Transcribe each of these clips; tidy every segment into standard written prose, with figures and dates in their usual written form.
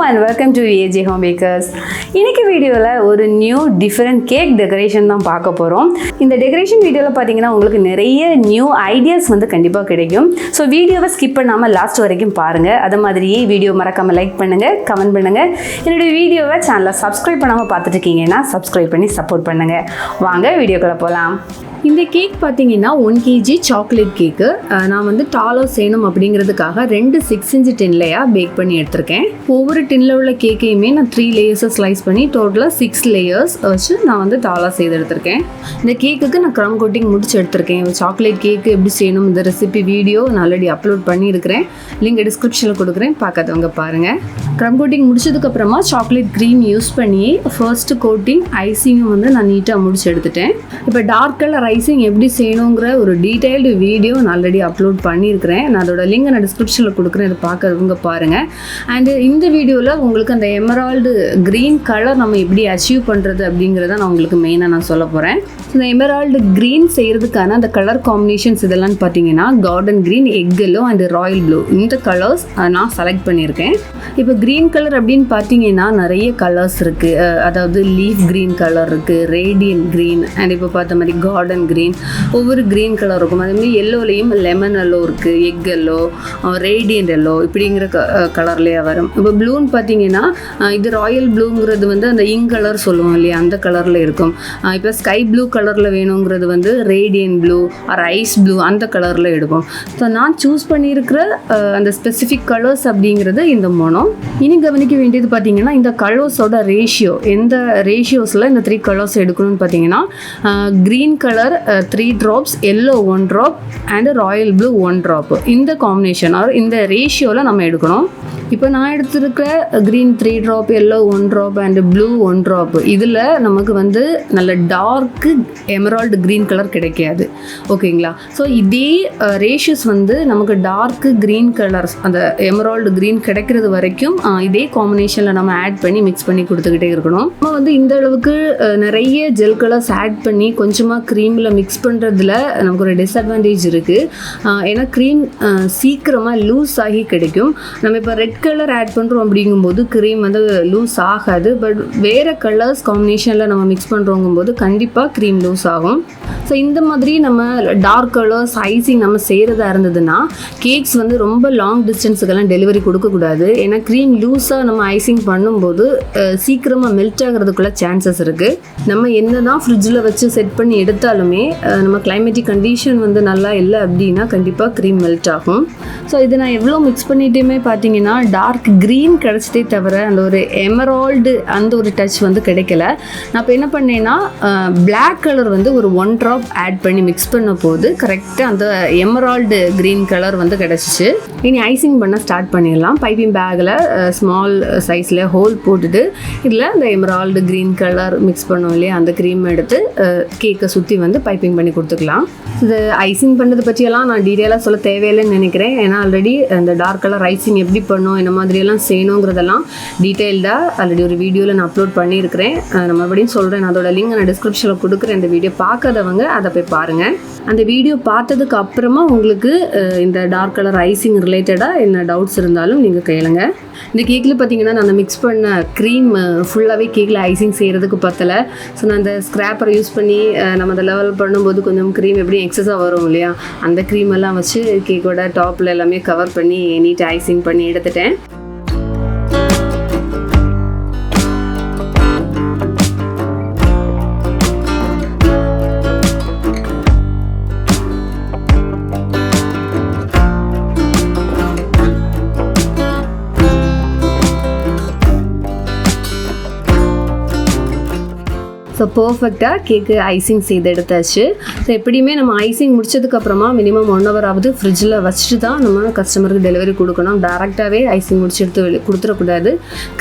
and welcome to AJ Home Bakers. இன்னைக்கு வீடியோல ஒரு நியூ டிஃபரண்ட் கேக் டெக்கரேஷன் தான் பார்க்க போறோம். இந்த டெக்கரேஷன் வீடியோல பாத்தீங்கன்னா உங்களுக்கு நிறைய நியூ ஐடியாஸ் வந்து கண்டிப்பா கிடைக்கும். ஸோ வீடியோவை ஸ்கிப் பண்ணாம லாஸ்ட் வரைக்கும் பாருங்க. அது மாதிரியே வீடியோ மறக்காம லைக் பண்ணுங்க, கமெண்ட் பண்ணுங்க. என்னோட வீடியோவை சேனலை சப்ஸ்கிரைப் பண்ணாம பார்த்துட்டு இருக்கீங்கன்னா சப்ஸ்கிரைப் பண்ணி சப்போர்ட் பண்ணுங்க. வாங்க வீடியோக்குள்ள போலாம். இந்த கேக் பார்த்தீங்கன்னா 1 kg சாக்லேட் கேக்கு. நான் வந்து டாலாக செய்யணும் அப்படிங்கிறதுக்காக 2 6 inch டின்லையாக பேக் பண்ணி எடுத்திருக்கேன். ஒவ்வொரு டின்னில் உள்ள கேக்கையுமே நான் 3 லேயர்ஸை ஸ்லைஸ் பண்ணி டோட்டலாக 6 லேயர்ஸ் வச்சு நான் வந்து டாலாக செய்து எடுத்திருக்கேன். இந்த கேக்குக்கு நான் க்ரம் கோட்டிங் முடிச்சு எடுத்திருக்கேன். சாக்லேட் கேக்கு எப்படி செய்யணும் இந்த ரெசிபி வீடியோ நான் ஆல்ரெடி அப்லோட் பண்ணியிருக்கிறேன். லிங்க் டிஸ்கிரிப்ஷனில் கொடுக்குறேன், பார்க்காதவங்க பாருங்கள். க்ரம் கோட்டிங் முடிச்சதுக்கப்புறமா சாக்லேட் க்ரீம் யூஸ் பண்ணி ஃபர்ஸ்ட் கோட்டிங் ஐசிங்கும் வந்து நான் நீட்டாக முடிச்சு எடுத்துட்டேன். இப்போ டார்க் கலர் ஐசிங் எப்படி செய்யணுங்கிற ஒரு டீட்டெயில்டு வீடியோ நான் ஆல்ரெடி அப்லோட் பண்ணியிருக்கிறேன். நான் அதோட லிங்க் நான் டிஸ்கிரிப்ஷனில் கொடுக்குறேன், இதை பார்க்கறவங்க பாருங்கள். அண்டு இந்த வீடியோவில் உங்களுக்கு அந்த எமரால்டு க்ரீன் கலர் நம்ம எப்படி அச்சீவ் பண்ணுறது அப்படிங்கிறத நான் உங்களுக்கு மெயினாக நான் சொல்ல போகிறேன். இந்த எமரால்டு க்ரீன் செய்கிறதுக்கான அந்த கலர் காம்பினேஷன்ஸ் இதெல்லாம் பார்த்தீங்கன்னா garden green, egg yellow and royal blue, இந்த கலர்ஸ் நான் செலக்ட் பண்ணியிருக்கேன். இப்போ க்ரீன் கலர் அப்படின்னு பார்த்தீங்கன்னா நிறைய கலர்ஸ் இருக்குது. அதாவது லீஃப் க்ரீன் கலர் இருக்குது, ரேடியன்ட் க்ரீன், அண்ட் இப்போ பார்த்த மாதிரி கார்டன் க்ரீன், ஒவ்வொரு க்ரீன் கலர் இருக்கும். அதேமாதிரி எல்லோலையும் லெமன் எல்லோ இருக்குது, எக் எல்லோ, ரேடியன்ட் எல்லோ இப்படிங்கிற கலர்லேயே வரும். இப்போ ப்ளூன்னு பார்த்தீங்கன்னா இது ராயல் ப்ளூங்கிறது வந்து அந்த இங்க் கலர் சொல்லுவோம் இல்லையா, அந்த கலரில் இருக்கும். இப்போ ஸ்கை ப்ளூ கலரில் வேணுங்கிறது வந்து radiant blue or ice blue அந்த கலரில் எடுப்போம். ஸோ நான் சூஸ் பண்ணியிருக்கிற அந்த ஸ்பெசிஃபிக் கலர்ஸ் அப்படிங்கிறது இந்த மூணும். இனி கவனிக்க வேண்டியது பார்த்தீங்கன்னா இந்த கலர்ஸோட ரேஷியோ, எந்த ரேஷியோஸில் இந்த 3 கலர்ஸ் எடுக்கணும்னு பார்த்தீங்கன்னா green colour 3 drops, yellow 1 drop and royal blue 1 drop, இந்த காம்பினேஷன் ஆர் இந்த ரேஷியோவில் நம்ம எடுக்கணும். இப்போ நான் எடுத்துருக்கிற green 3 drop, yellow 1 drop and blue 1 drop, இதில் நமக்கு வந்து நல்ல டார்க்கு எமரால்டு க்ரீன் கலர் கிடைக்காது, ஓகேங்களா? ஸோ இதே ரேஷியோஸ் வந்து நமக்கு டார்க்கு க்ரீன் கலர்ஸ் அந்த எமரால்டு க்ரீன் கிடைக்கிறது வரைக்கும் இதே காம்பினேஷனில் நம்ம ஆட் பண்ணி மிக்ஸ் பண்ணி கொடுத்துக்கிட்டே இருக்கணும். நம்ம வந்து இந்த அளவுக்கு நிறைய ஜெல் கலர்ஸ் ஆட் பண்ணி கொஞ்சமாக க்ரீமில் மிக்ஸ் பண்ணுறதுல நமக்கு ஒரு டிஸ்அட்வான்டேஜ் இருக்குது. ஏன்னா க்ரீம் சீக்கிரமாக லூஸ் ஆகி கிடைக்கும். நம்ம இப்போ ரெட் கலர் ஆட் பண்ணுறோம் அப்படிங்கும்போது க்ரீம் வந்து லூஸ் ஆகாது. பட் வேறு கலர்ஸ் காம்பினேஷனில் நம்ம மிக்ஸ் பண்ணுறோங்கும்போது கண்டிப்பாக க்ரீம் லூஸ் ஆகும். ஸோ இந்த மாதிரி நம்ம டார்க் கலர்ஸ் ஐசிங் நம்ம செய்கிறதா இருந்ததுன்னா கேக்ஸ் வந்து ரொம்ப லாங் டிஸ்டன்ஸுக்கெல்லாம் டெலிவரி கொடுக்கக்கூடாது. ஏன்னா க்ரீம் லூஸாக நம்ம ஐசிங் பண்ணும்போது சீக்கிரமாக மெல்ட் ஆகிறதுக்குள்ள சான்சஸ் இருக்குது. நம்ம என்ன தான் ஃப்ரிட்ஜில் வச்சு செட் பண்ணி எடுத்தாலுமே நம்ம கிளைமேட்டிக் கண்டிஷன் வந்து நல்லா இல்லை அப்படின்னா கண்டிப்பாக க்ரீம் மெல்ட் ஆகும். ஸோ இது நான் எவ்வளோ மிக்ஸ் பண்ணிகிட்டுமே பார்த்தீங்கன்னா டார்க் க்ரீன் கிடச்சிட்டே தவிர அந்த ஒரு எமரால்டு அந்த ஒரு டச் வந்து கிடைக்கல. நான் இப்போ என்ன பண்ணேன்னா பிளாக் கலர் வந்து ஒரு 1 drop ஆட் பண்ணி மிக்ஸ் பண்ண போது கரெக்டாக அந்த எமரால்டு க்ரீன் கலர் வந்து கிடச்சிச்சு. இனி ஐசிங் பண்ண ஸ்டார்ட் பண்ணிடலாம். பைப்பிங் பேக்கில் ஸ்மால் சைஸில் ஹோல் போட்டுட்டு இதில் அந்த எமரால்டு க்ரீன் கலர் மிக்ஸ் பண்ணோம் இல்லையா, அந்த க்ரீம் எடுத்து கேக்கை சுற்றி வந்து பைப்பிங் பண்ணி கொடுத்துக்கலாம். இது ஐசிங் பண்ணுறது பற்றியெல்லாம் நான் டீட்டெயிலாக சொல்ல தேவையில்லைன்னு நினைக்கிறேன். ஏன்னா ஆல்ரெடி அந்த டார்க் கலர் ஐசிங் எப்படி பண்ணணும், என்ன மாதிரியெல்லாம் செய்யணுங்கிறதெல்லாம் டீட்டெயில்டாக ஆல்ரெடி ஒரு வீடியோவில் நான் அப்லோட் பண்ணியிருக்கிறேன். நான் மறுபடியும் சொல்கிறேன், நான் அதோட லிங்க் நான் டிஸ்கிரிப்ஷனில் கொடுக்குறேன். இந்த வீடியோ பார்க்காதவங்க அதை போய் பாருங்கள். அந்த வீடியோ பார்த்ததுக்கு அப்புறமா உங்களுக்கு இந்த டார்க் கலர் ஐசிங் ரிலேட்டடாக என்ன டவுட்ஸ் இருந்தாலும் நீங்கள் கேளுங்க. இந்த கேக்கில் பார்த்தீங்கன்னா நான் மிக்ஸ் பண்ண க்ரீம் ஃபுல்லாகவே கேக்கில் ஐசிங் செய்கிறதுக்கு பத்தலை. ஸோ நான் அந்த ஸ்க்ராப்பரை யூஸ் பண்ணி நம்ம அதை லெவல் பண்ணும்போது கொஞ்சம் க்ரீம் எப்படி எக்ஸஸாக வரும் இல்லையா, அந்த க்ரீம் எல்லாம் வச்சு கேக்கோட டாப்பில் எல்லாமே கவர் பண்ணி நீட்டாக ஐசிங் பண்ணி எடுத்துட்டேன். ஸோ பர்ஃபெக்டாக கேக்கு ஐசிங் செய்து எடுத்தாச்சு. ஸோ எப்படியுமே நம்ம ஐசிங் முடிச்சதுக்கப்புறமா மினிமம் 1 hour ஆகுது ஃப்ரிட்ஜில் வச்சுட்டு தான் நம்ம கஸ்டமருக்கு டெலிவரி கொடுக்கணும். டேரெக்டாகவே ஐசிங் முடிச்சு எடுத்து கொடுத்துடக்கூடாது,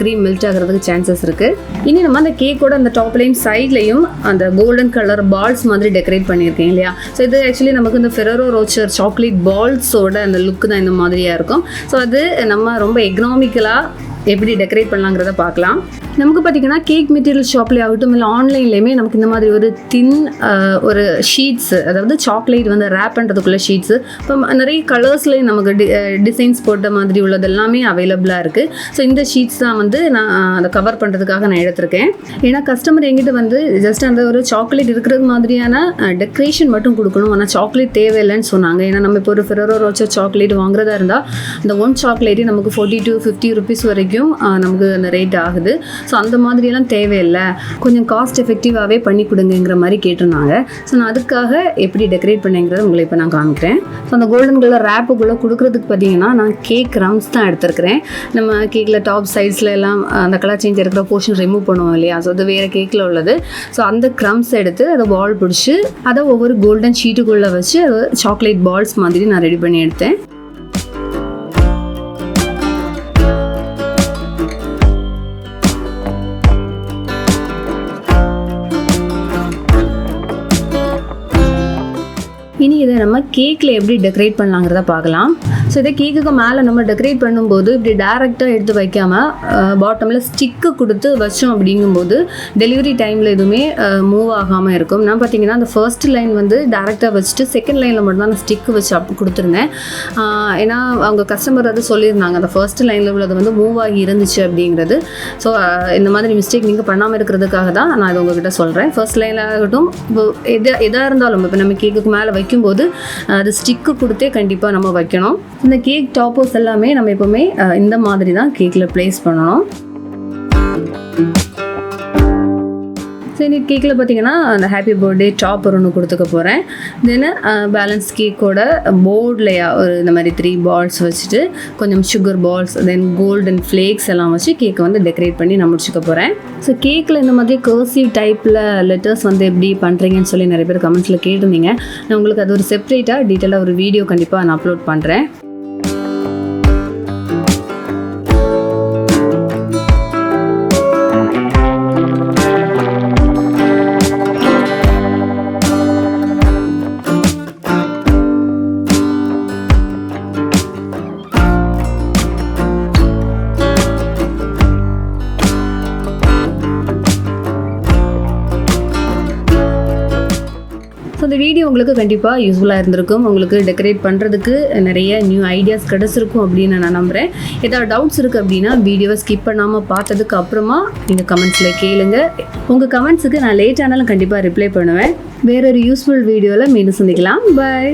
க்ரீம் மெல்ட் ஆகிறதுக்கு சான்சஸ் இருக்குது. இனி நம்ம அந்த கேக்கோட அந்த டாப்லையும் சைட்லையும் அந்த கோல்டன் கலர் பால்ஸ் மாதிரி டெக்கரேட் பண்ணியிருக்கேன் இல்லையா. ஸோ இது ஆக்சுவலி நமக்கு இந்த ஃபெரரோ ரோச்சர் சாக்லேட் பால்ஸோட அந்த லுக்கு தான் இந்த மாதிரியாக இருக்கும். ஸோ அது நம்ம ரொம்ப எக்கனாமிக்கலாக எப்படி டெக்கரேட் பண்ணலாங்கிறத பார்க்கலாம். நமக்கு பார்த்திங்கன்னா கேக் மெட்டீரியல் ஷாப்லேயே ஆகட்டும் இல்லை ஆன்லைன்லேயுமே நமக்கு இந்த மாதிரி ஒரு தின் ஒரு ஷீட்ஸு, அதாவது சாக்லேட் வந்து ரேப் பண்ணுறதுக்குள்ள ஷீட்ஸு, இப்போ நிறைய கலர்ஸ்லேயும் நமக்கு டிசைன்ஸ் போட்ட மாதிரி உள்ளது எல்லாமே அவைலபிளாக இருக்குது. ஸோ இந்த ஷீட்ஸ் தான் வந்து நான் அதை கவர் பண்ணுறதுக்காக நான் எடுத்திருக்கேன். ஏன்னா கஸ்டமர் எங்கிட்ட வந்து ஜஸ்ட் அந்த ஒரு சாக்லேட் இருக்கிறது மாதிரியான டெக்கரேஷன் மட்டும் கொடுக்கணும், ஆனால் சாக்லேட் தேவையில்லைன்னு சொன்னாங்க. ஏன்னா நம்ம இப்போ ஒரு ஃபெரரோ ரோச்சர் சாக்லேட் வாங்குறதா இருந்தால் இந்த ஒன் சாக்லேட்டே நமக்கு 40 to 50 rupees வரைக்கும் நமக்கு அந்த ரேட் ஆகுது. ஸோ அந்த மாதிரியெல்லாம் தேவையில்லை, கொஞ்சம் காஸ்ட் எஃபெக்டிவாகவே பண்ணி கொடுங்கிற மாதிரி கேட்டிருந்தாங்க. ஸோ நான் அதுக்காக எப்படி டெக்கரேட் பண்ணேங்கிறத உங்களை இப்போ நான் காமிக்கிறேன். ஸோ அந்த கோல்டன் கலர் ரேப்புக்குள்ளே கொடுக்குறதுக்கு பார்த்தீங்கன்னா நான் கேக் க்ரம்ஸ் தான் எடுத்துருக்கிறேன். நம்ம கேக்கில் டாப் சைட்ஸில் எல்லாம் அந்த கலர் சேஞ்ச் இருக்கிற போர்ஷன் ரிமூவ் பண்ணுவோம் இல்லையா, ஸோ அது வேறு கேக்கில் உள்ளது. ஸோ அந்த க்ரம்ஸ் எடுத்து அதை பால் பிடிச்சி அதை ஒவ்வொரு கோல்டன் ஷீட்டுக்குள்ளே வச்சு அதை சாக்லேட் பால்ஸ் மாதிரி நான் ரெடி பண்ணி எடுத்தேன். இனி இதை நம்ம கேக்கில் எப்படி டெக்கரேட் பண்ணலாங்கிறத பார்க்கலாம். ஸோ இதை கேக்குக்கு மேலே நம்ம டெக்கரேட் பண்ணும்போது இப்படி டேரெக்டாக எடுத்து வைக்காமல் பாட்டமில் ஸ்டிக்கு கொடுத்து வச்சோம். அப்படிங்கும்போது டெலிவரி டைமில் எதுவுமே மூவ் ஆகாமல் இருக்கும். நான் பார்த்தீங்கன்னா அந்த ஃபர்ஸ்ட் லைன் வந்து டேரெக்டாக வச்சுட்டு செகண்ட் லைனில் மட்டும்தான் நான் ஸ்டிக்கு வச்சு கொடுத்துருந்தேன். ஏன்னா அவங்க கஸ்டமர் அது சொல்லியிருந்தாங்க, அந்த ஃபர்ஸ்ட் லைனில் உள்ளது வந்து மூவ் ஆகி இருந்துச்சு அப்படிங்கிறது. ஸோ இந்த மாதிரி மிஸ்டேக் நீங்கள் பண்ணாமல் இருக்கிறதுக்காக தான் நான் இது உங்ககிட்ட சொல்கிறேன். ஃபர்ஸ்ட் லைனில் ஆகட்டும், இப்போ எதாக இருந்தாலும் இப்போ நம்ம கேக்குக்கு மேலே வைக்கும்போது அது ஸ்டிக்கு கொடுத்தே கண்டிப்பாக நம்ம வைக்கணும். இந்த கேக் டாப்பர்ஸ் எல்லாமே நம்ம எப்போவுமே இந்த மாதிரி தான் கேக்கில் ப்ளேஸ் பண்ணணும். சரி, கேக்கில் பார்த்தீங்கன்னா அந்த ஹாப்பி பர்த்டே டாப்பர் ஒன்று கொடுத்துக்க போகிறேன். தென் பேலன்ஸ் கேக்கோட போர்ட்லையா ஒரு இந்த மாதிரி 3 பால்ஸ் வச்சுட்டு கொஞ்சம் சுகர் பால்ஸ், தென் கோல்டன் ஃப்ளேக்ஸ் எல்லாம் வச்சு கேக்கை வந்து டெக்கரேட் பண்ணி நான் முடிச்சுக்க போகிறேன். ஸோ கேக்கில் இந்த மாதிரி கர்சிவ் டைப்பில் லெட்டர்ஸ் வந்து எப்படி பண்ணுறீங்கன்னு சொல்லி நிறைய பேர் கமெண்ட்ஸில் கேட்டிருந்தீங்க. நான் உங்களுக்கு அது ஒரு செப்பரேட்டாக டீட்டெயிலாக ஒரு வீடியோ கண்டிப்பாக நான் அப்லோட் பண்ணுறேன். ஸோ இந்த வீடியோ உங்களுக்கு கண்டிப்பாக யூஸ்ஃபுல்லாக இருந்திருக்கும். உங்களுக்கு டெக்கரேட் பண்ணுறதுக்கு நிறைய நியூ ஐடியாஸ் கிடச்சிருக்கும் அப்படின்னு நான் நம்புகிறேன். ஏதாவது டவுட்ஸ் இருக்குது அப்படின்னா வீடியோவை ஸ்கிப் பண்ணாமல் பார்த்ததுக்கு அப்புறமா நீங்கள் கமெண்ட்ஸில் கேளுங்க. உங்கள் கமெண்ட்ஸுக்கு நான் லேட் ஆனாலும் கண்டிப்பாக ரிப்ளை பண்ணுவேன். வேறொரு யூஸ்ஃபுல் வீடியோவில் மீண்டும் சந்திக்கலாம். பாய்.